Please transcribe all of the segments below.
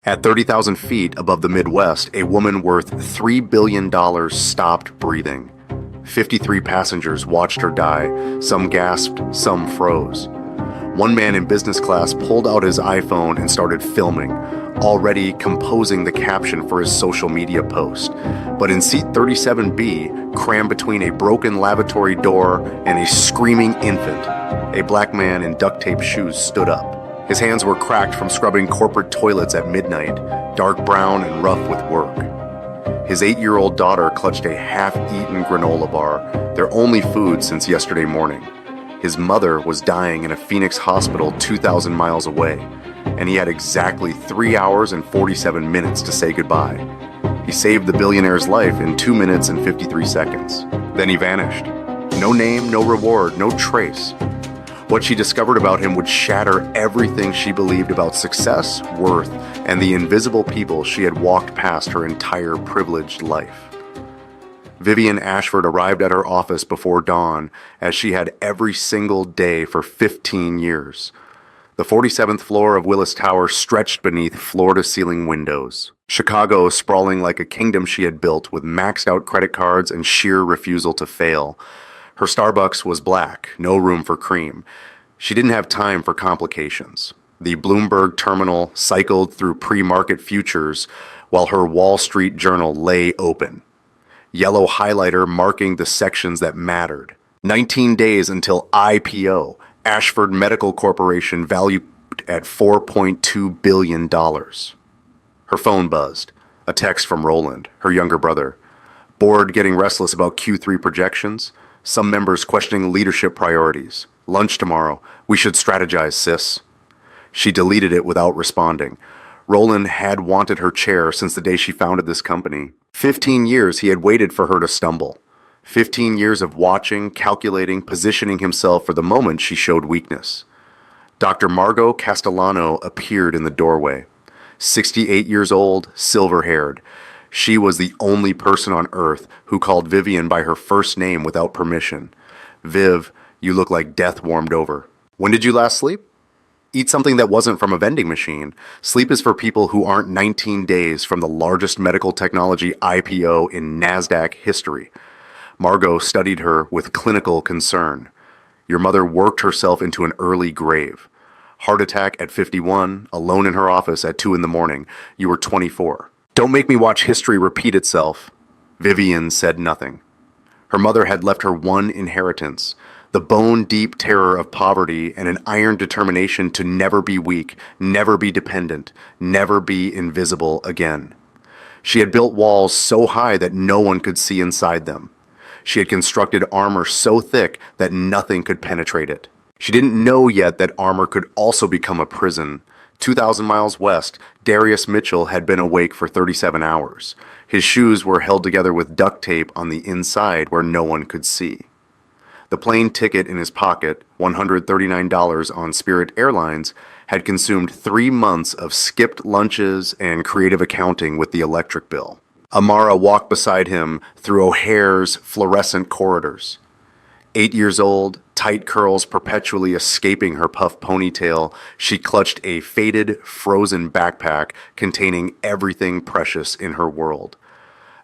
At 30,000 feet above the Midwest, a woman worth $3 billion stopped breathing. 53 passengers watched her die. Some gasped, some froze. One man in business class pulled out his iPhone and started filming, already composing the caption for his social media post. But in seat 37B, crammed between a broken lavatory door and a screaming infant, a black man in duct tape shoes stood up. His hands were cracked from scrubbing corporate toilets at midnight, dark brown and rough with work. His 8-year-old daughter clutched a half-eaten granola bar, their only food since yesterday morning. His mother was dying in a Phoenix hospital 2,000 miles away, and he had exactly 3 hours and 47 minutes to say goodbye. He saved the billionaire's life in 2 minutes and 53 seconds. Then he vanished. No name, no reward, no trace. What she discovered about him would shatter everything she believed about success, worth, and the invisible people she had walked past her entire privileged life. Vivian Ashford arrived at her office before dawn, as she had every single day for 15 years. The 47th floor of Willis Tower stretched beneath floor-to-ceiling windows. Chicago sprawling like a kingdom she had built with maxed-out credit cards and sheer refusal to fail. Her Starbucks was black, no room for cream. She didn't have time for complications. The Bloomberg terminal cycled through pre-market futures while her Wall Street Journal lay open. Yellow highlighter marking the sections that mattered. 19 days until IPO. Ashford Medical Corporation valued at $4.2 billion. Her phone buzzed. A text from Roland, her younger brother. Bored, getting restless about Q3 projections? Some members questioning leadership priorities. Lunch tomorrow. We should strategize, sis. She deleted it without responding. Roland had wanted her chair since the day she founded this company. 15 years he had waited for her to stumble. 15 years of watching, calculating, positioning himself for the moment she showed weakness. Dr. Margot Castellano appeared in the doorway. 68 years old, silver-haired. She was the only person on earth who called Vivian by her first name without permission. Viv, you look like death warmed over. When did you last sleep? Eat something that wasn't from a vending machine. Sleep is for people who aren't 19 days from the largest medical technology IPO in NASDAQ history. Margot studied her with clinical concern. Your mother worked herself into an early grave. Heart attack at 51, alone in her office at 2 in the morning. You were 24. Don't make me watch history repeat itself. Vivian said nothing. Her mother had left her one inheritance, the bone-deep terror of poverty and an iron determination to never be weak, never be dependent, never be invisible again. She had built walls so high that no one could see inside them. She had constructed armor so thick that nothing could penetrate it. She didn't know yet that armor could also become a prison. 2,000 miles west, Darius Mitchell had been awake for 37 hours. His shoes were held together with duct tape on the inside where no one could see. The plane ticket in his pocket, $139 on Spirit Airlines, had consumed 3 months of skipped lunches and creative accounting with the electric bill. Amara walked beside him through O'Hare's fluorescent corridors. 8 years old, tight curls perpetually escaping her puff ponytail, she clutched a faded, frozen backpack containing everything precious in her world.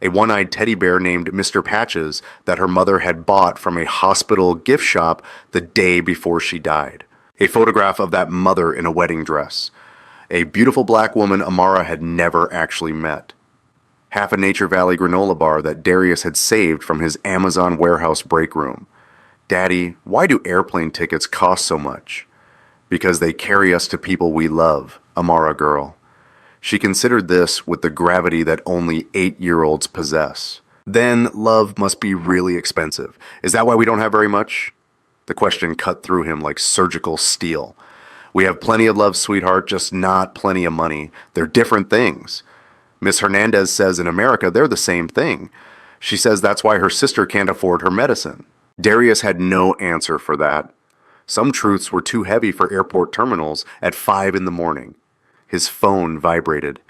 A one-eyed teddy bear named Mr. Patches that her mother had bought from a hospital gift shop the day before she died. A photograph of that mother in a wedding dress. A beautiful black woman Amara had never actually met. Half a Nature Valley granola bar that Darius had saved from his Amazon warehouse break room. Daddy, why do airplane tickets cost so much? Because they carry us to people we love, Amara girl. She considered this with the gravity that only 8-year-olds possess. Then love must be really expensive. Is that why we don't have very much? The question cut through him like surgical steel. We have plenty of love, sweetheart, just not plenty of money. They're different things. Miss Hernandez says in America they're the same thing. She says that's why her sister can't afford her medicine. Darius had no answer for that. Some truths were too heavy for airport terminals at 5 in the morning. His phone vibrated.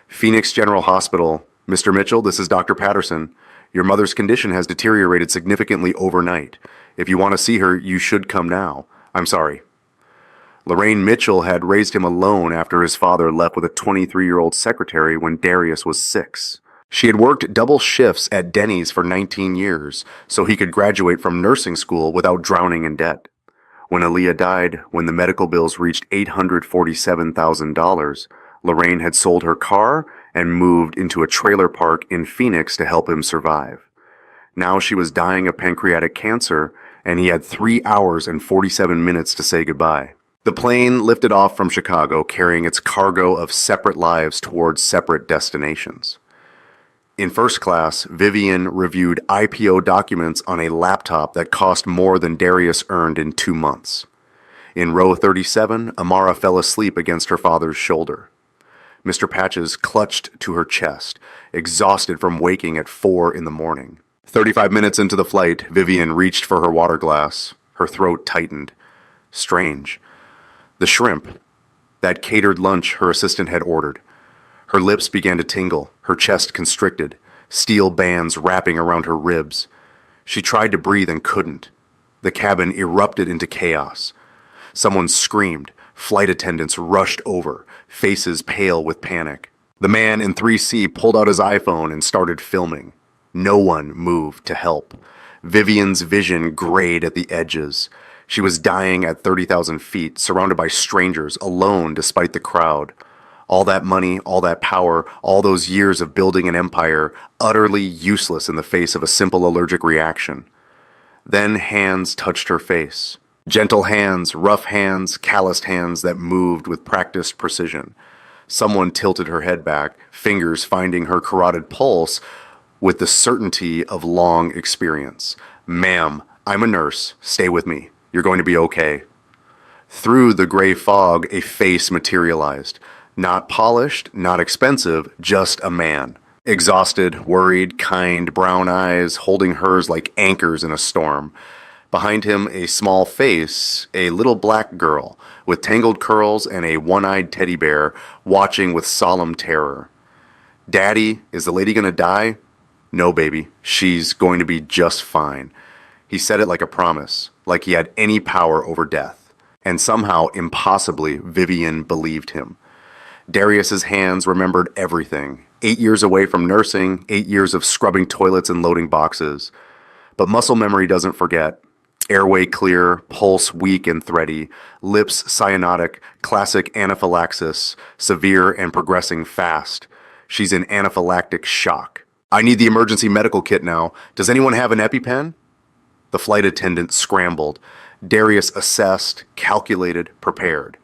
Phoenix General Hospital. Mr. Mitchell, this is Dr. Patterson. Your mother's condition has deteriorated significantly overnight. If you want to see her, you should come now. I'm sorry. Lorraine Mitchell had raised him alone after his father left with a 23-year-old secretary when Darius was 6. She had worked double shifts at Denny's for 19 years so he could graduate from nursing school without drowning in debt. When Aaliyah died, when the medical bills reached $847,000, Lorraine had sold her car and moved into a trailer park in Phoenix to help him survive. Now she was dying of pancreatic cancer, and he had 3 hours and 47 minutes to say goodbye. The plane lifted off from Chicago, carrying its cargo of separate lives towards separate destinations. In first class, Vivian reviewed IPO documents on a laptop that cost more than Darius earned in 2 months. In row 37, Amara fell asleep against her father's shoulder. Mr. Patches clutched to her chest, exhausted from waking at 4 in the morning. 35 minutes into the flight, Vivian reached for her water glass. Her throat tightened. Strange. The shrimp. That catered lunch her assistant had ordered. Her lips began to tingle, her chest constricted, steel bands wrapping around her ribs. She tried to breathe and couldn't. The cabin erupted into chaos. Someone screamed. Flight attendants rushed over, faces pale with panic. The man in 3C pulled out his iPhone and started filming. No one moved to help. Vivian's vision grayed at the edges. She was dying at 30,000 feet, surrounded by strangers, alone despite the crowd. All that money, all that power, all those years of building an empire, utterly useless in the face of a simple allergic reaction. Then hands touched her face. Gentle hands, rough hands, calloused hands that moved with practiced precision. Someone tilted her head back, fingers finding her carotid pulse with the certainty of long experience. "Ma'am, I'm a nurse. Stay with me. You're going to be okay." Through the gray fog, a face materialized. Not polished, not expensive, just a man. Exhausted, worried, kind, brown eyes holding hers like anchors in a storm. Behind him, a small face, a little black girl with tangled curls and a one-eyed teddy bear watching with solemn terror. "Daddy, is the lady gonna die?" "No, baby. She's going to be just fine." He said it like a promise, like he had any power over death. And somehow, impossibly, Vivian believed him. Darius's hands remembered everything. 8 years away from nursing, 8 years of scrubbing toilets and loading boxes. But muscle memory doesn't forget. Airway clear, pulse weak and thready, lips cyanotic, classic anaphylaxis, severe and progressing fast. She's in anaphylactic shock. "I need the emergency medical kit now. Does anyone have an EpiPen?" The flight attendant scrambled. Darius assessed, calculated, prepared.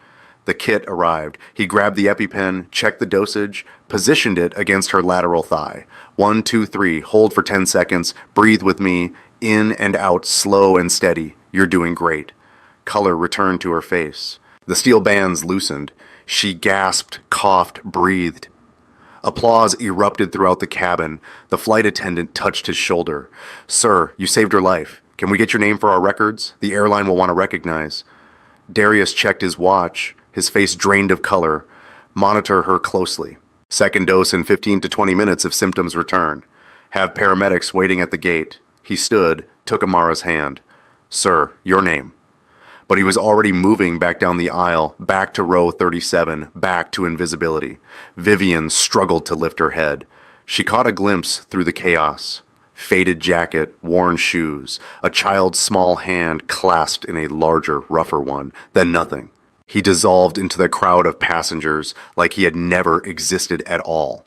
The kit arrived. He grabbed the EpiPen, checked the dosage, positioned it against her lateral thigh. 1, 2, 3, hold for 10 seconds, breathe with me, in and out, slow and steady. You're doing great. Color returned to her face. The steel bands loosened. She gasped, coughed, breathed. Applause erupted throughout the cabin. The flight attendant touched his shoulder. "Sir, you saved her life. Can we get your name for our records? The airline will want to recognize." Darius checked his watch, his face drained of color. "Monitor her closely. Second dose in 15 to 20 minutes if symptoms return. Have paramedics waiting at the gate." He stood, took Amara's hand. "Sir, your name." But he was already moving back down the aisle, back to row 37, back to invisibility. Vivian struggled to lift her head. She caught a glimpse through the chaos. Faded jacket, worn shoes, a child's small hand clasped in a larger, rougher one, then nothing. He dissolved into the crowd of passengers like he had never existed at all.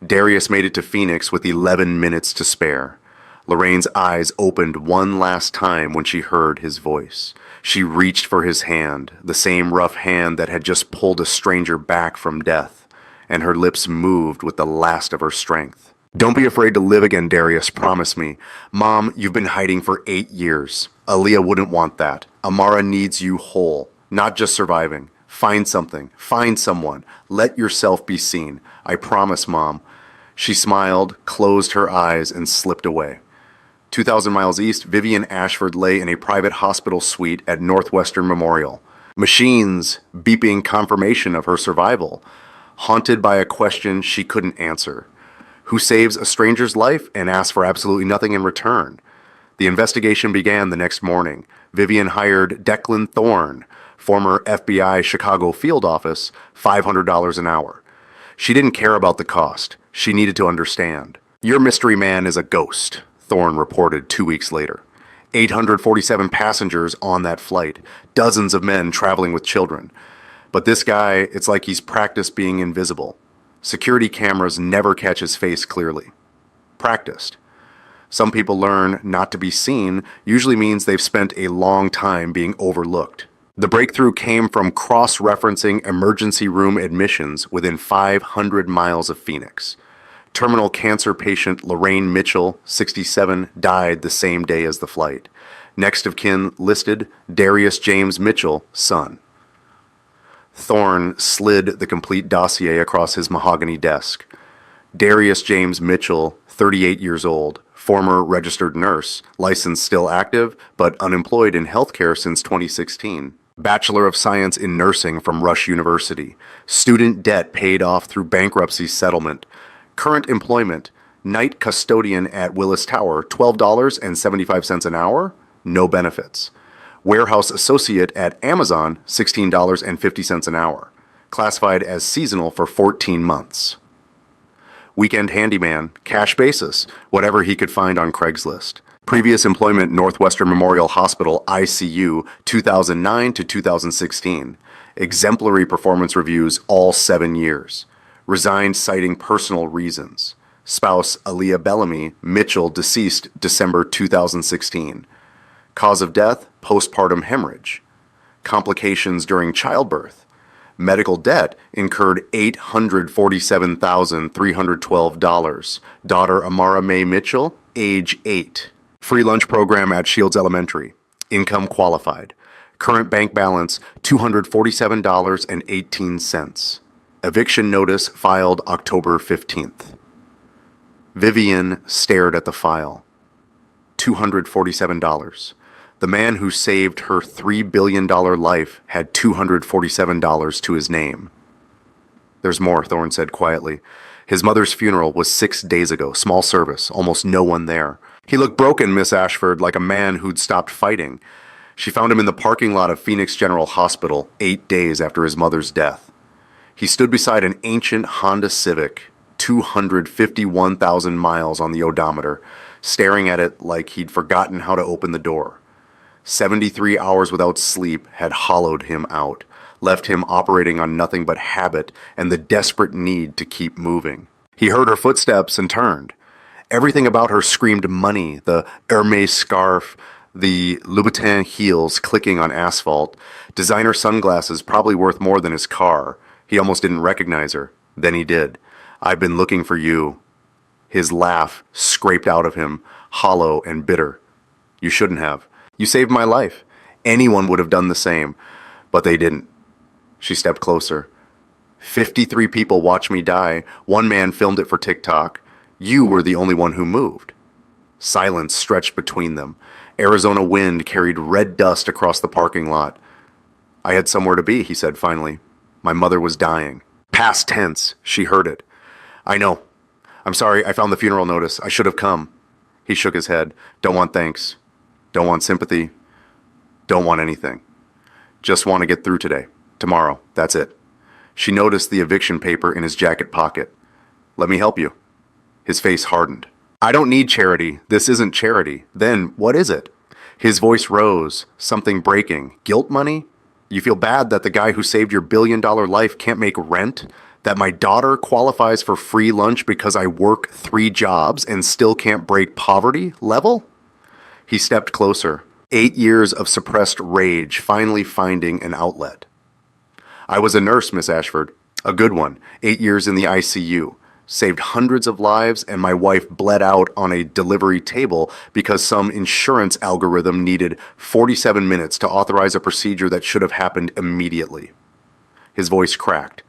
Darius made it to Phoenix with 11 minutes to spare. Lorraine's eyes opened one last time when she heard his voice. She reached for his hand, the same rough hand that had just pulled a stranger back from death, and her lips moved with the last of her strength. "Don't be afraid to live again, Darius, promise me. Mom, you've been hiding for 8 years. Aaliyah wouldn't want that. Amara needs you whole, not just surviving. Find something, find someone. Let yourself be seen. I promise, Mom." She smiled, closed her eyes, and slipped away. 2,000 miles east, Vivian Ashford lay in a private hospital suite at Northwestern Memorial. Machines beeping confirmation of her survival, haunted by a question she couldn't answer. Who saves a stranger's life and asks for absolutely nothing in return? The investigation began the next morning. Vivian hired Declan Thorne, Former FBI Chicago field office, $500 an hour. She didn't care about the cost. She needed to understand. Your mystery man is a ghost, Thorne reported 2 weeks later. 847 passengers on that flight, dozens of men traveling with children. But this guy, it's like he's practiced being invisible. Security cameras never catch his face clearly. Practiced. Some people learn not to be seen usually means they've spent a long time being overlooked. The breakthrough came from cross-referencing emergency room admissions within 500 miles of Phoenix. Terminal cancer patient Lorraine Mitchell, 67, died the same day as the flight. Next of kin listed Darius James Mitchell, son. Thorne slid the complete dossier across his mahogany desk. Darius James Mitchell, 38 years old, former registered nurse, license still active, but unemployed in healthcare since 2016. Bachelor of Science in Nursing from Rush University. Student debt paid off through bankruptcy settlement. Current employment, night custodian at Willis Tower, $12.75 an hour, no benefits. Warehouse associate at Amazon, $16.50 an hour. Classified as seasonal for 14 months. Weekend handyman, cash basis, whatever he could find on Craigslist. Previous employment, Northwestern Memorial Hospital, ICU, 2009 to 2016. Exemplary performance reviews all 7 years. Resigned citing personal reasons. Spouse Aaliyah Bellamy, Mitchell, deceased December 2016. Cause of death, postpartum hemorrhage. Complications during childbirth. Medical debt incurred $847,312. Daughter Amara Mae Mitchell, age 8. Free lunch program at Shields Elementary. Income qualified. Current bank balance, $247.18. Eviction notice filed October 15th. Vivian stared at the file. $247. The man who saved her $3 billion life had $247 to his name. There's more, Thorne said quietly. His mother's funeral was 6 days ago, small service, almost no one there. He looked broken, Miss Ashford, like a man who'd stopped fighting. She found him in the parking lot of Phoenix General Hospital 8 days after his mother's death. He stood beside an ancient Honda Civic, 251,000 miles on the odometer, staring at it like he'd forgotten how to open the door. 73 hours without sleep had hollowed him out, left him operating on nothing but habit and the desperate need to keep moving. He heard her footsteps and turned. Everything about her screamed money, the Hermes scarf, the Louboutin heels clicking on asphalt, designer sunglasses probably worth more than his car. He almost didn't recognize her. Then he did. I've been looking for you. His laugh scraped out of him, hollow and bitter. You shouldn't have. You saved my life. Anyone would have done the same, but they didn't. She stepped closer. 53 people watched me die. One man filmed it for TikTok. You were the only one who moved. Silence stretched between them. Arizona wind carried red dust across the parking lot. I had somewhere to be, he said finally. My mother was dying. Past tense, she heard it. I know. I'm sorry, I found the funeral notice. I should have come. He shook his head. Don't want thanks. Don't want sympathy. Don't want anything. Just want to get through today. Tomorrow. That's it. She noticed the eviction paper in his jacket pocket. Let me help you. His face hardened. I don't need charity. This isn't charity. Then what is it? His voice rose. Something breaking. Guilt money? You feel bad that the guy who saved your billion-dollar life can't make rent? That my daughter qualifies for free lunch because I work 3 jobs and still can't break poverty level? He stepped closer. 8 years of suppressed rage finally finding an outlet. I was a nurse, Miss Ashford. A good one. 8 years in the ICU. Saved hundreds of lives, and my wife bled out on a delivery table because some insurance algorithm needed 47 minutes to authorize a procedure that should have happened immediately. His voice cracked.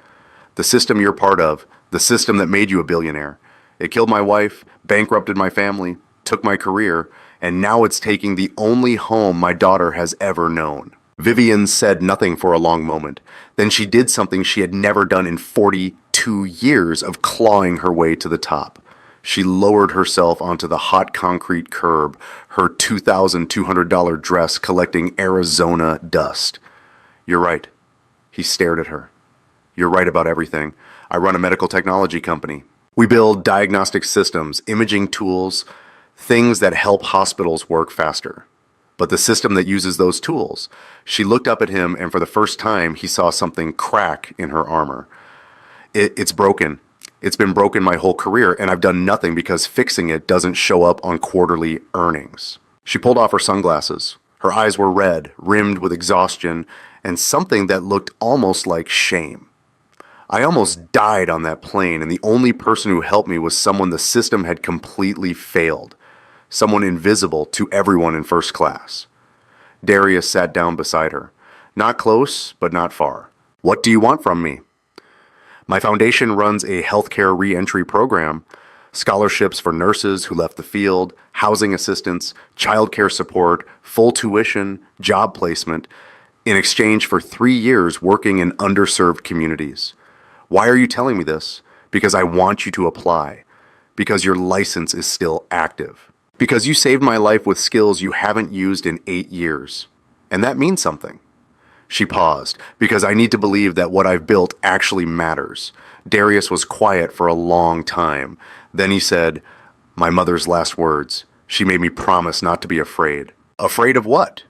The system you're part of, the system that made you a billionaire. It killed my wife, bankrupted my family, took my career, and now it's taking the only home my daughter has ever known. Vivian said nothing for a long moment. Then she did something she had never done in 42 years of clawing her way to the top. She lowered herself onto the hot concrete curb, her $2,200 dress collecting Arizona dust. You're right. He stared at her. You're right about everything. I run a medical technology company. We build diagnostic systems, imaging tools, things that help hospitals work faster. But the system that uses those tools, she looked up at him, and for the first time, he saw something crack in her armor. It's broken. It's been broken my whole career, and I've done nothing because fixing it doesn't show up on quarterly earnings. She pulled off her sunglasses. Her eyes were red, rimmed with exhaustion, and something that looked almost like shame. I almost died on that plane, and the only person who helped me was someone the system had completely failed. Someone invisible to everyone in first class. Darius sat down beside her. Not close, but not far. What do you want from me? My foundation runs a healthcare re-entry program. Scholarships for nurses who left the field, housing assistance, childcare support, full tuition, job placement, in exchange for 3 years working in underserved communities. Why are you telling me this? Because I want you to apply. Because your license is still active. Because you saved my life with skills you haven't used in 8 years. And that means something. She paused, because I need to believe that what I've built actually matters. Darius was quiet for a long time. Then he said, my mother's last words. She made me promise not to be afraid. Afraid of what?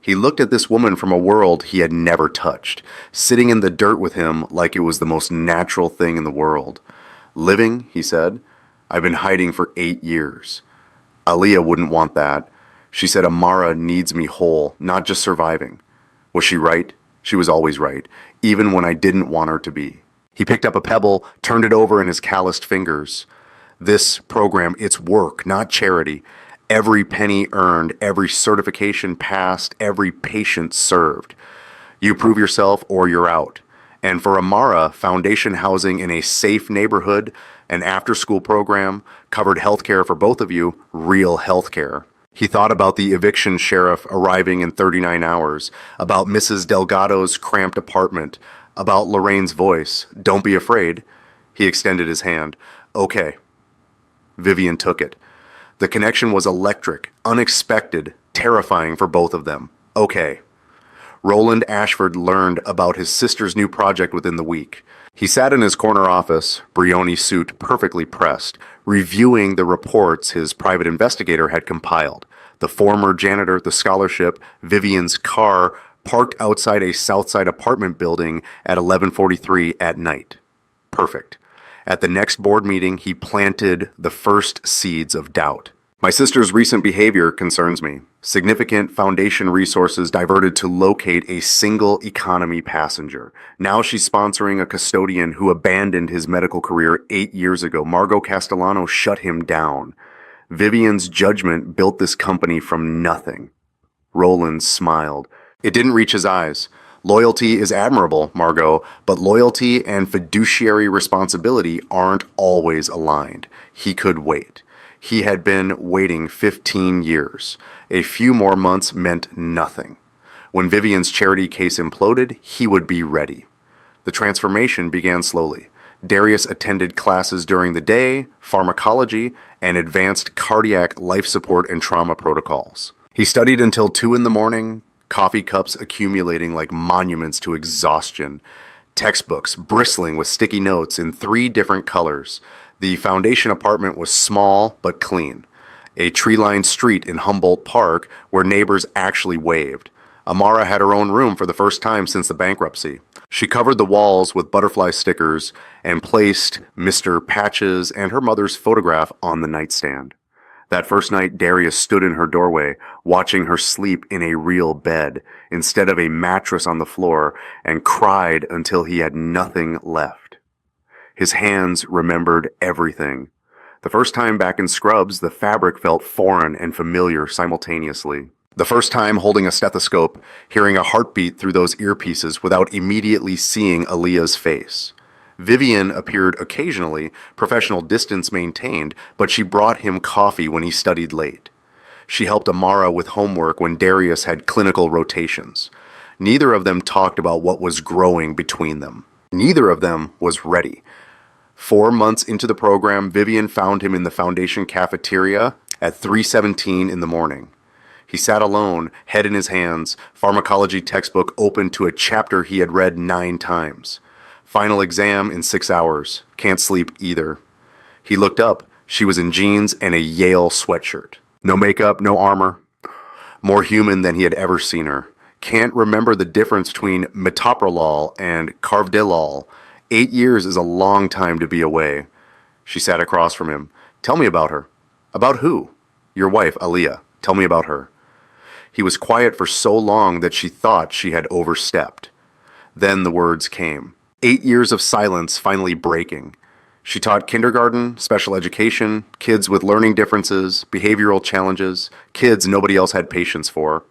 He looked at this woman from a world he had never touched, sitting in the dirt with him like it was the most natural thing in the world. Living, he said. I've been hiding for 8 years. Aaliyah wouldn't want that. She said Amara needs me whole, not just surviving. Was she right? She was always right, even when I didn't want her to be. He picked up a pebble, turned it over in his calloused fingers. This program, it's work, not charity. Every penny earned, every certification passed, every patient served. You prove yourself or you're out. And for Amara, foundation housing in a safe neighborhood, an after-school program, covered healthcare for both of you, real healthcare. He thought about the eviction sheriff arriving in 39 hours, about Mrs. Delgado's cramped apartment, about Lorraine's voice. Don't be afraid. He extended his hand. Okay. Vivian took it. The connection was electric, unexpected, terrifying for both of them. Okay. Roland Ashford learned about his sister's new project within the week. He sat in his corner office, Brioni suit perfectly pressed, reviewing the reports his private investigator had compiled. The former janitor, the scholarship, Vivian's car, parked outside a Southside apartment building at 11:43 at night. Perfect. At the next board meeting, he planted the first seeds of doubt. My sister's recent behavior concerns me. Significant foundation resources diverted to locate a single economy passenger. Now she's sponsoring a custodian who abandoned his medical career 8 years ago. Margot Castellano shut him down. Vivian's judgment built this company from nothing. Roland smiled. It didn't reach his eyes. Loyalty is admirable, Margot, but loyalty and fiduciary responsibility aren't always aligned. He could wait. He had been waiting 15 years. A few more months meant nothing. When Vivian's charity case imploded, he would be ready. The transformation began slowly. Darius attended classes during the day, pharmacology, and advanced cardiac life support and trauma protocols. He studied until 2 in the morning, coffee cups accumulating like monuments to exhaustion, textbooks bristling with sticky notes in 3 different colors. The foundation apartment was small but clean. A tree-lined street in Humboldt Park where neighbors actually waved. Amara had her own room for the first time since the bankruptcy. She covered the walls with butterfly stickers and placed Mr. Patches and her mother's photograph on the nightstand. That first night, Darius stood in her doorway, watching her sleep in a real bed instead of a mattress on the floor, and cried until he had nothing left. His hands remembered everything. The first time back in Scrubs, the fabric felt foreign and familiar simultaneously. The first time holding a stethoscope, hearing a heartbeat through those earpieces without immediately seeing Aaliyah's face. Vivian appeared occasionally, professional distance maintained, but she brought him coffee when he studied late. She helped Amara with homework when Darius had clinical rotations. Neither of them talked about what was growing between them. Neither of them was ready. 4 months into the program, Vivian found him in the foundation cafeteria at 3:17 in the morning. He sat alone, head in his hands, pharmacology textbook open to a chapter he had read 9 times. Final exam in 6 hours. Can't sleep either. He looked up. She was in jeans and a Yale sweatshirt. No makeup, no armor. More human than he had ever seen her. Can't remember the difference between metoprolol and carvedilol. 8 years is a long time to be away. She sat across from him. Tell me about her. About who? Your wife, Aaliyah. Tell me about her. He was quiet for so long that she thought she had overstepped. Then the words came. 8 years of silence finally breaking. She taught kindergarten, special education, kids with learning differences, behavioral challenges, kids nobody else had patience for.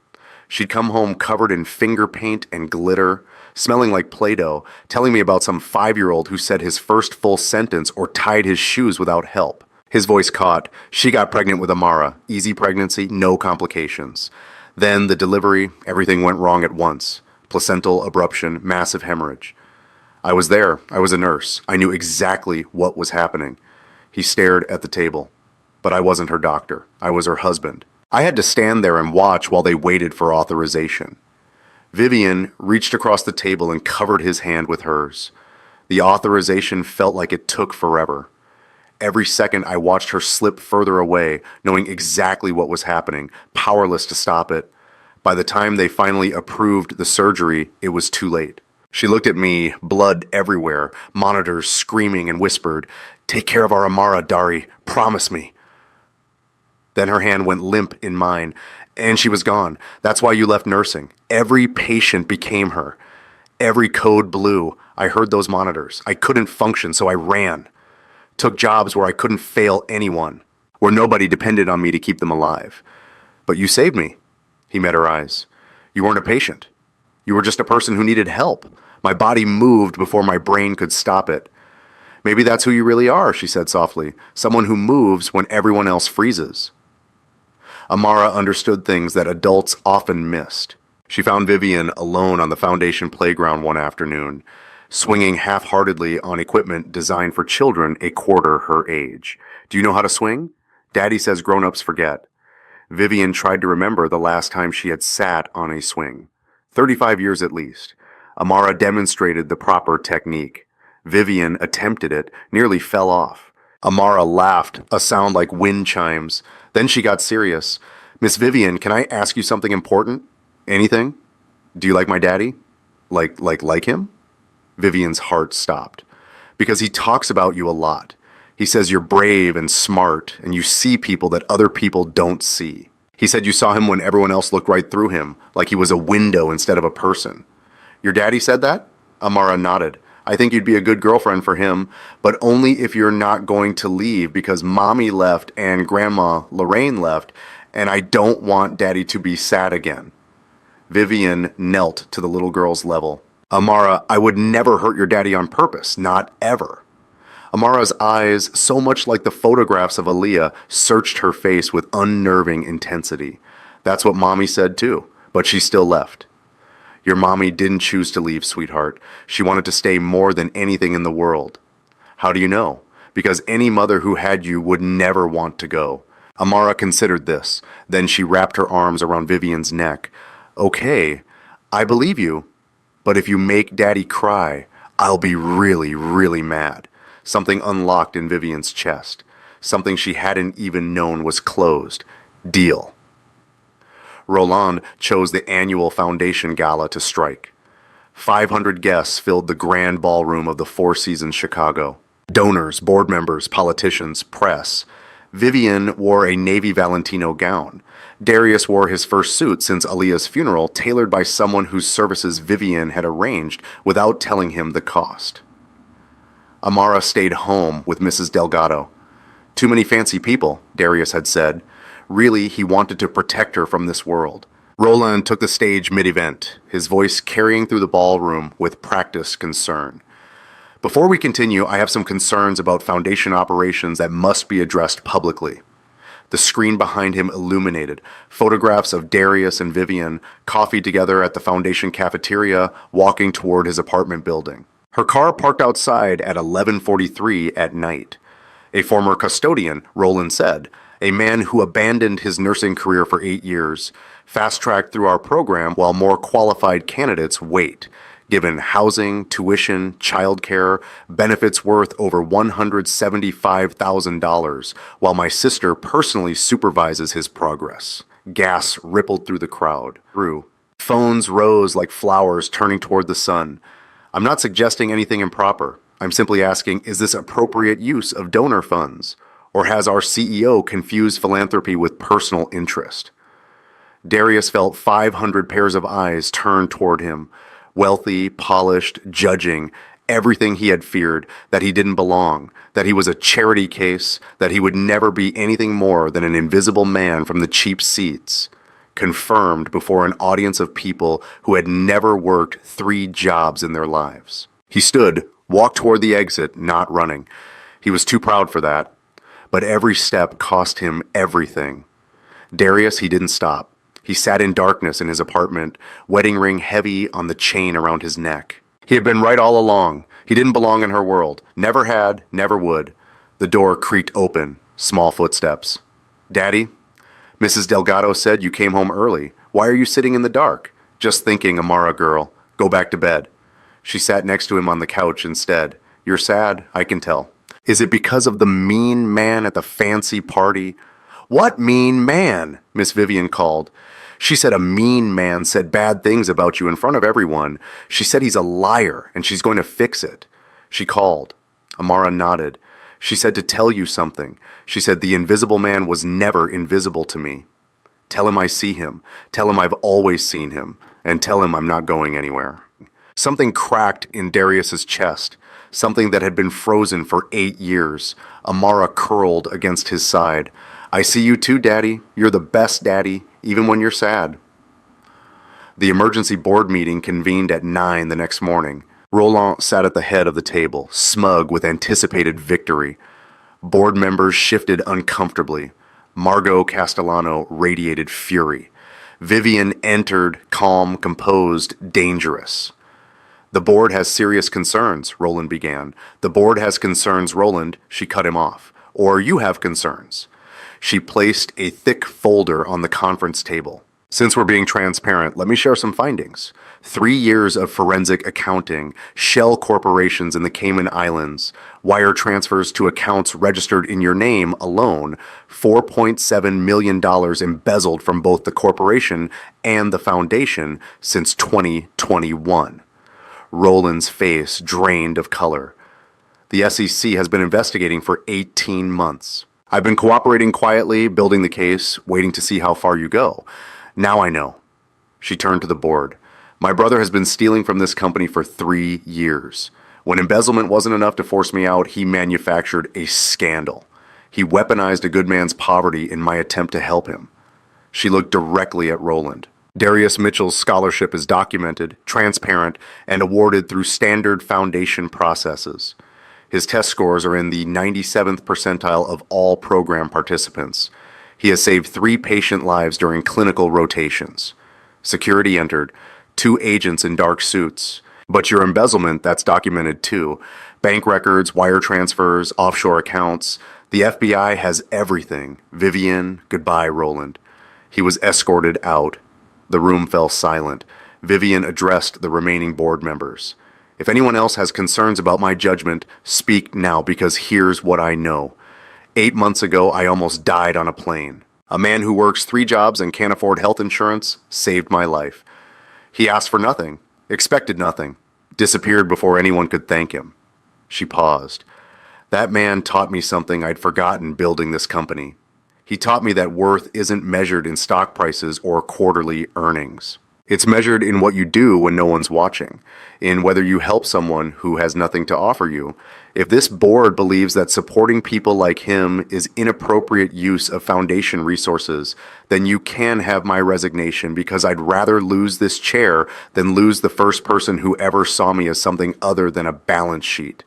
She'd come home covered in finger paint and glitter, smelling like Play-Doh, telling me about some 5-year-old who said his first full sentence or tied his shoes without help. His voice caught. She got pregnant with Amara. Easy pregnancy, no complications. Then the delivery, everything went wrong at once. Placental abruption, massive hemorrhage. I was there. I was a nurse. I knew exactly what was happening. He stared at the table. But I wasn't her doctor. I was her husband. I had to stand there and watch while they waited for authorization. Vivian reached across the table and covered his hand with hers. The authorization felt like it took forever. Every second I watched her slip further away, knowing exactly what was happening, powerless to stop it. By the time they finally approved the surgery, it was too late. She looked at me, blood everywhere, monitors screaming, and whispered, "Take care of our Amara, Dari. Promise me." Then her hand went limp in mine, and she was gone. That's why you left nursing. Every patient became her. Every code blew. I heard those monitors. I couldn't function, so I ran. Took jobs where I couldn't fail anyone, where nobody depended on me to keep them alive. But you saved me. He met her eyes. You weren't a patient. You were just a person who needed help. My body moved before my brain could stop it. Maybe that's who you really are, she said softly. Someone who moves when everyone else freezes. Amara understood things that adults often missed. She found Vivian alone on the foundation playground one afternoon, swinging half-heartedly on equipment designed for children a quarter her age. Do you know how to swing? Daddy says grown-ups forget. Vivian tried to remember the last time she had sat on a swing. 35 years at least. Amara demonstrated the proper technique. Vivian attempted it, nearly fell off. Amara laughed, a sound like wind chimes. Then she got serious. Miss Vivian, can I ask you something important? Anything? Do you like my daddy? Like him? Vivian's heart stopped. Because he talks about you a lot. He says you're brave and smart, and you see people that other people don't see. He said you saw him when everyone else looked right through him, like he was a window instead of a person. Your daddy said that? Amara nodded. I think you'd be a good girlfriend for him, but only if you're not going to leave because Mommy left and Grandma Lorraine left, and I don't want Daddy to be sad again. Vivian knelt to the little girl's level. Amara, I would never hurt your daddy on purpose, not ever. Amara's eyes, so much like the photographs of Aaliyah, searched her face with unnerving intensity. That's what Mommy said too, but she still left. Your mommy didn't choose to leave, sweetheart. She wanted to stay more than anything in the world. How do you know? Because any mother who had you would never want to go. Amara considered this. Then she wrapped her arms around Vivian's neck. Okay, I believe you. But if you make Daddy cry, I'll be really, really mad. Something unlocked in Vivian's chest. Something she hadn't even known was closed. Deal. Roland chose the annual Foundation Gala to strike. 500 guests filled the grand ballroom of the Four Seasons Chicago. Donors, board members, politicians, press. Vivian wore a navy Valentino gown. Darius wore his first suit since Aaliyah's funeral, tailored by someone whose services Vivian had arranged without telling him the cost. Amara stayed home with Mrs. Delgado. Too many fancy people, Darius had said. Really, he wanted to protect her from this world. Roland took the stage mid-event, his voice carrying through the ballroom with practiced concern. Before we continue, I have some concerns about Foundation operations that must be addressed publicly. The screen behind him illuminated, photographs of Darius and Vivian, coffee together at the Foundation cafeteria, walking toward his apartment building. Her car parked outside at 11:43 at night. A former custodian, Roland said, A man who abandoned his nursing career for 8 years, fast-tracked through our program while more qualified candidates wait, given housing, tuition, childcare, benefits worth over $175,000, while my sister personally supervises his progress. Gas rippled through the crowd. Phones rose like flowers turning toward the sun. I'm not suggesting anything improper. I'm simply asking, is this appropriate use of donor funds? Or has our CEO confused philanthropy with personal interest? Darius felt 500 pairs of eyes turned toward him, wealthy, polished, judging, everything he had feared, that he didn't belong, that he was a charity case, that he would never be anything more than an invisible man from the cheap seats, confirmed before an audience of people who had never worked 3 jobs in their lives. He stood, walked toward the exit, not running. He was too proud for that. But every step cost him everything. Darius, he didn't stop. He sat in darkness in his apartment, wedding ring heavy on the chain around his neck. He had been right all along. He didn't belong in her world. Never had, never would. The door creaked open, small footsteps. "Daddy?" Mrs. Delgado said, "You came home early. Why are you sitting in the dark?" "Just thinking, Amara girl. Go back to bed." She sat next to him on the couch instead. "You're sad, I can tell. Is it because of the mean man at the fancy party?" "What mean man?" Miss Vivian called. She said a mean man said bad things about you in front of everyone. She said he's a liar and she's going to fix it. She called. Amara nodded. She said to tell you something. She said the invisible man was never invisible to me. Tell him I see him. Tell him I've always seen him. And tell him I'm not going anywhere. Something cracked in Darius's chest. Something that had been frozen for 8 years. Amara curled against his side. "I see you too, Daddy. You're the best daddy, even when you're sad." The emergency board meeting convened at 9 the next morning. Roland sat at the head of the table, smug with anticipated victory. Board members shifted uncomfortably. Margot Castellano radiated fury. Vivian entered, calm, composed, dangerous. "The board has serious concerns," Roland began. "The board has concerns, Roland," she cut him off. "Or you have concerns." She placed a thick folder on the conference table. "Since we're being transparent, let me share some findings. 3 years of forensic accounting, shell corporations in the Cayman Islands, wire transfers to accounts registered in your name alone, $4.7 million embezzled from both the corporation and the foundation since 2021. Roland's face drained of color. "The SEC has been investigating for 18 months. I've been cooperating quietly, building the case, waiting to see how far you go. Now I know." She turned to the board. "My brother has been stealing from this company for 3 years. When embezzlement wasn't enough to force me out, he manufactured a scandal. He weaponized a good man's poverty in my attempt to help him." She looked directly at Roland. "Darius Mitchell's scholarship is documented, transparent, and awarded through standard foundation processes. His test scores are in the 97th percentile of all program participants. He has saved 3 patient lives during clinical rotations." Security entered, 2 agents in dark suits. "But your embezzlement, that's documented too. Bank records, wire transfers, offshore accounts. The FBI has everything. Vivian, goodbye, Roland." He was escorted out. The room fell silent. Vivian addressed the remaining board members. "If anyone else has concerns about my judgment, speak now, because here's what I know. 8 months ago, I almost died on a plane. A man who works 3 jobs and can't afford health insurance saved my life. He asked for nothing, expected nothing, disappeared before anyone could thank him." She paused. "That man taught me something I'd forgotten building this company. He taught me that worth isn't measured in stock prices or quarterly earnings. It's measured in what you do when no one's watching, in whether you help someone who has nothing to offer you. If this board believes that supporting people like him is inappropriate use of foundation resources, then you can have my resignation, because I'd rather lose this chair than lose the first person who ever saw me as something other than a balance sheet."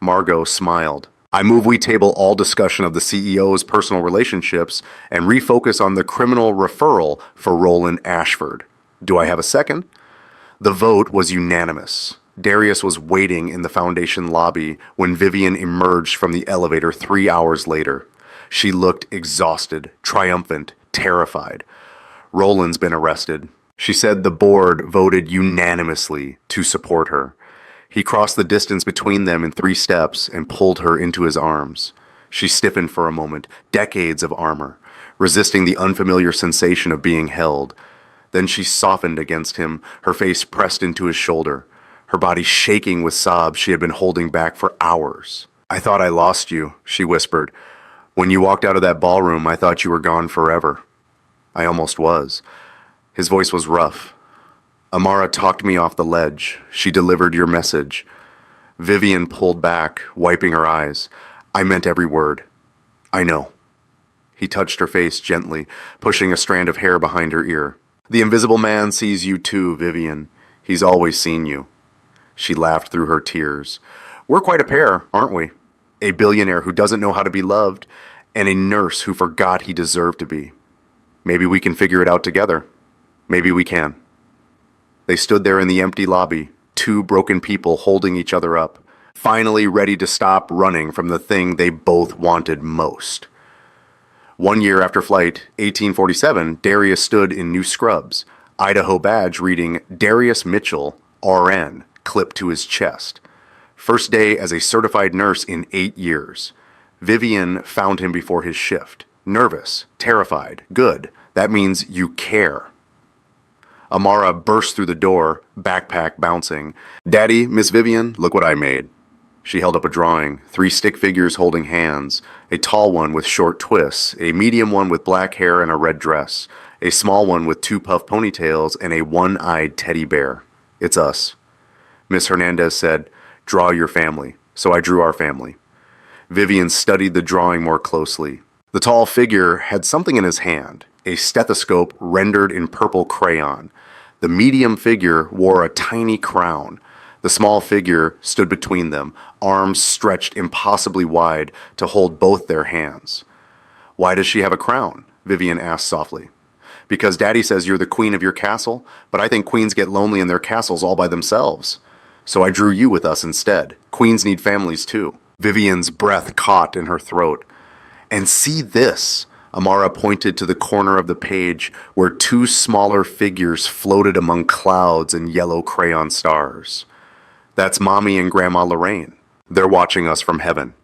Margot smiled. "I move we table all discussion of the CEO's personal relationships and refocus on the criminal referral for Roland Ashford. Do I have a second?" The vote was unanimous. Darius was waiting in the foundation lobby when Vivian emerged from the elevator 3 hours later. She looked exhausted, triumphant, terrified. Roland's been arrested. She said the board voted unanimously to support her. He crossed the distance between them in 3 steps and pulled her into his arms. She stiffened for a moment, decades of armor, resisting the unfamiliar sensation of being held. Then she softened against him, her face pressed into his shoulder, her body shaking with sobs she had been holding back for hours. "I thought I lost you," she whispered. "When you walked out of that ballroom, I thought you were gone forever." "I almost was." His voice was rough. "Amara talked me off the ledge. She delivered your message." Vivian pulled back, wiping her eyes. "I meant every word." "I know." He touched her face gently, pushing a strand of hair behind her ear. "The Invisible Man sees you too, Vivian. He's always seen you." She laughed through her tears. "We're quite a pair, aren't we? A billionaire who doesn't know how to be loved, and a nurse who forgot he deserved to be. Maybe we can figure it out together. Maybe we can." They stood there in the empty lobby, 2 broken people holding each other up, finally ready to stop running from the thing they both wanted most. 1 year after flight, 1847, Darius stood in new scrubs, Idaho badge reading Darius Mitchell, RN, clipped to his chest. First day as a certified nurse in 8 years. Vivian found him before his shift. Nervous, terrified, good. That means you care. Amara burst through the door, backpack bouncing. "Daddy, Miss Vivian, look what I made." She held up a drawing, 3 stick figures holding hands, a tall one with short twists, a medium one with black hair and a red dress, a small one with 2 puff ponytails, and a one-eyed teddy bear. "It's us." Miss Hernandez said, "Draw your family." So I drew our family. Vivian studied the drawing more closely. The tall figure had something in his hand, a stethoscope rendered in purple crayon. The medium figure wore a tiny crown. The small figure stood between them, arms stretched impossibly wide to hold both their hands. "Why does she have a crown?" Vivian asked softly. "Because Daddy says you're the queen of your castle, but I think queens get lonely in their castles all by themselves. So I drew you with us instead. Queens need families too." Vivian's breath caught in her throat. "And see this." Amara pointed to the corner of the page where 2 smaller figures floated among clouds and yellow crayon stars. "That's Mommy and Grandma Lorraine. They're watching us from heaven."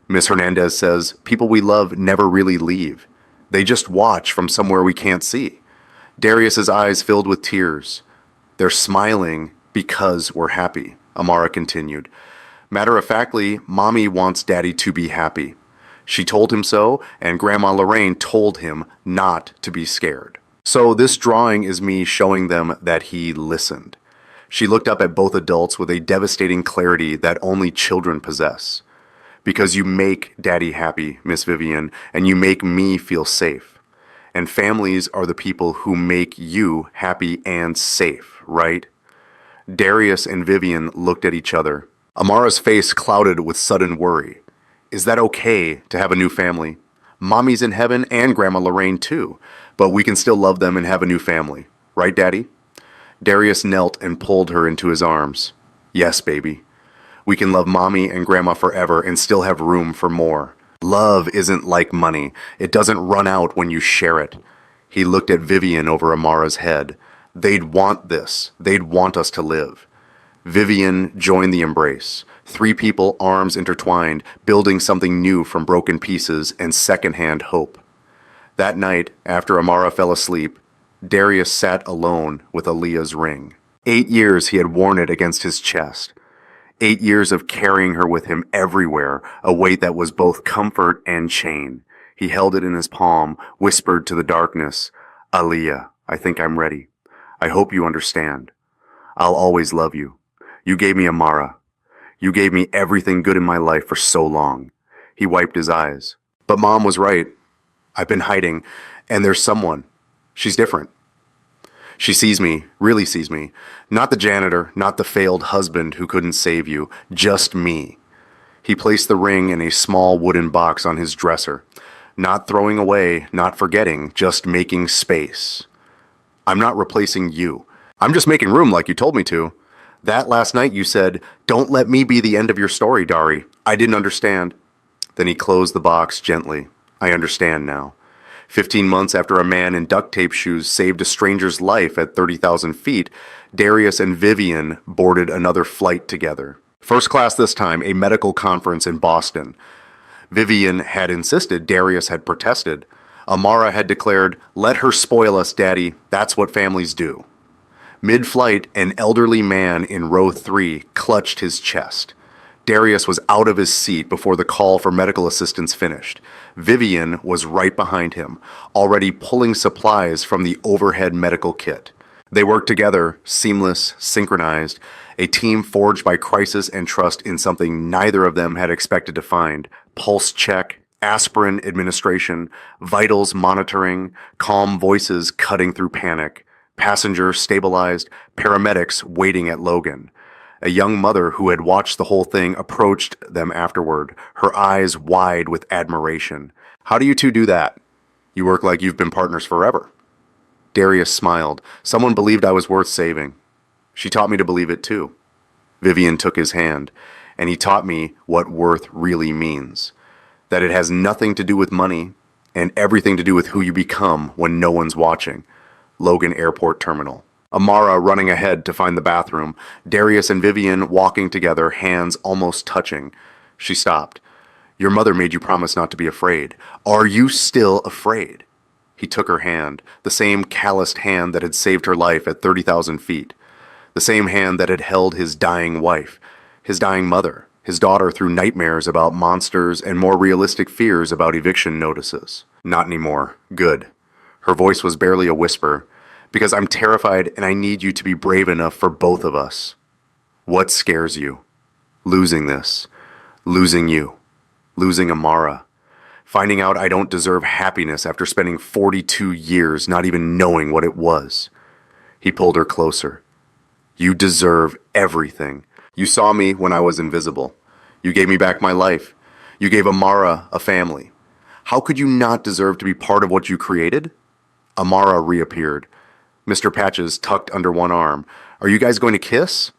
Miss Hernandez says, "People we love never really leave. They just watch from somewhere we can't see." Darius's eyes filled with tears. "They're smiling because we're happy," Amara continued. "Matter-of-factly, Mommy wants Daddy to be happy. She told him so, and Grandma Lorraine told him not to be scared. So this drawing is me showing them that he listened." She looked up at both adults with a devastating clarity that only children possess. "Because you make Daddy happy, Miss Vivian, and you make me feel safe. And families are the people who make you happy and safe, right?" Darius and Vivian looked at each other. Amara's face clouded with sudden worry. "Is that okay to have a new family? Mommy's in heaven and Grandma Lorraine too, but we can still love them and have a new family. Right, Daddy?" Darius knelt and pulled her into his arms. "Yes, baby. We can love Mommy and Grandma forever and still have room for more. Love isn't like money. It doesn't run out when you share it." He looked at Vivian over Amara's head. "They'd want this. They'd want us to live." Vivian joined the embrace. 3 people, arms intertwined, building something new from broken pieces and secondhand hope. That night, after Amara fell asleep, Darius sat alone with Aaliyah's ring. 8 years he had worn it against his chest. 8 years of carrying her with him everywhere, a weight that was both comfort and chain. He held it in his palm, whispered to the darkness, "Aaliyah, I think I'm ready. I hope you understand. I'll always love you. You gave me Amara. You gave me everything good in my life for so long." He wiped his eyes. "But Mom was right. I've been hiding, and there's someone. She's different. She sees me, really sees me. Not the janitor, not the failed husband who couldn't save you, just me." He placed the ring in a small wooden box on his dresser. Not throwing away, not forgetting, just making space. "I'm not replacing you. I'm just making room like you told me to. That last night you said, 'Don't let me be the end of your story, Dari.' I didn't understand." Then he closed the box gently. I understand now. 15 months after a man in duct tape shoes saved a stranger's life at 30,000 feet, Darius and Vivian boarded another flight together. First class this time, a medical conference in Boston. Vivian had insisted, Darius had protested. Amara had declared, "Let her spoil us, Daddy. That's what families do." Mid-flight, an elderly man in row 3 clutched his chest. Darius was out of his seat before the call for medical assistance finished. Vivian was right behind him, already pulling supplies from the overhead medical kit. They worked together, seamless, synchronized, a team forged by crisis and trust in something neither of them had expected to find: pulse check, aspirin administration, vitals monitoring, calm voices cutting through panic, passengers stabilized, paramedics waiting at Logan. A young mother who had watched the whole thing approached them afterward, her eyes wide with admiration. "How do you two do that? You work like you've been partners forever." Darius smiled. "Someone believed I was worth saving. She taught me to believe it too." Vivian took his hand, and he taught me what worth really means. That it has nothing to do with money, and everything to do with who you become when no one's watching. Logan Airport Terminal. Amara running ahead to find the bathroom. Darius and Vivian walking together, hands almost touching. She stopped. "Your mother made you promise not to be afraid. Are you still afraid?" He took her hand, the same calloused hand that had saved her life at 30,000 feet. The same hand that had held his dying wife, his dying mother, his daughter through nightmares about monsters and more realistic fears about eviction notices. "Not anymore. Good." Her voice was barely a whisper. "Because I'm terrified and I need you to be brave enough for both of us." "What scares you?" "Losing this. Losing you. Losing Amara. Finding out I don't deserve happiness after spending 42 years not even knowing what it was." He pulled her closer. "You deserve everything. You saw me when I was invisible. You gave me back my life. You gave Amara a family. How could you not deserve to be part of what you created?" Amara reappeared. Mr. Patches tucked under one arm. "Are you guys going to kiss?"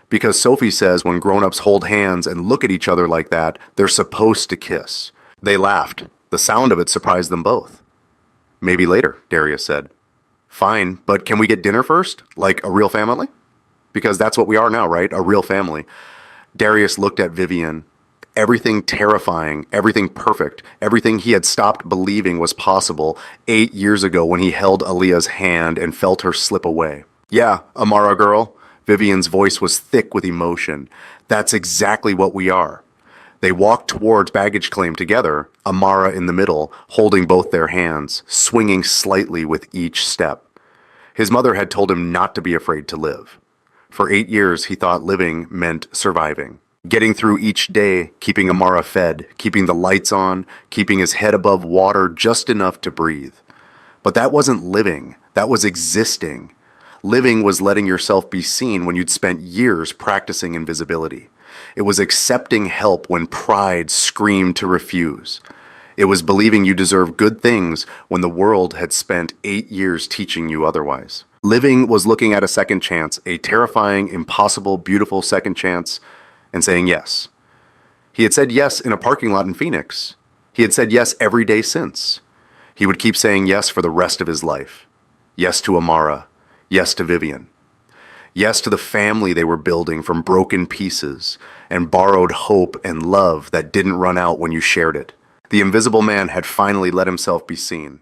"Because Sophie says when grown-ups hold hands and look at each other like that, they're supposed to kiss." They laughed. The sound of it surprised them both. "Maybe later," Darius said. "Fine, but can we get dinner first? Like a real family?" "Because that's what we are now, right? A real family." Darius looked at Vivian. Everything terrifying, everything perfect, everything he had stopped believing was possible 8 years ago when he held Aaliyah's hand and felt her slip away. "Yeah, Amara girl." Vivian's voice was thick with emotion. "That's exactly what we are." They walked towards baggage claim together, Amara in the middle, holding both their hands, swinging slightly with each step. His mother had told him not to be afraid to live. For 8 years, he thought living meant surviving. Getting through each day, keeping Amara fed, keeping the lights on, keeping his head above water just enough to breathe. But that wasn't living, that was existing. Living was letting yourself be seen when you'd spent years practicing invisibility. It was accepting help when pride screamed to refuse. It was believing you deserve good things when the world had spent 8 years teaching you otherwise. Living was looking at a second chance, a terrifying, impossible, beautiful second chance, and saying yes. He had said yes in a parking lot in Phoenix. He had said yes every day since. He would keep saying yes for the rest of his life. Yes to Amara. Yes to Vivian. Yes to the family they were building from broken pieces and borrowed hope and love that didn't run out when you shared it. The invisible man had finally let himself be seen.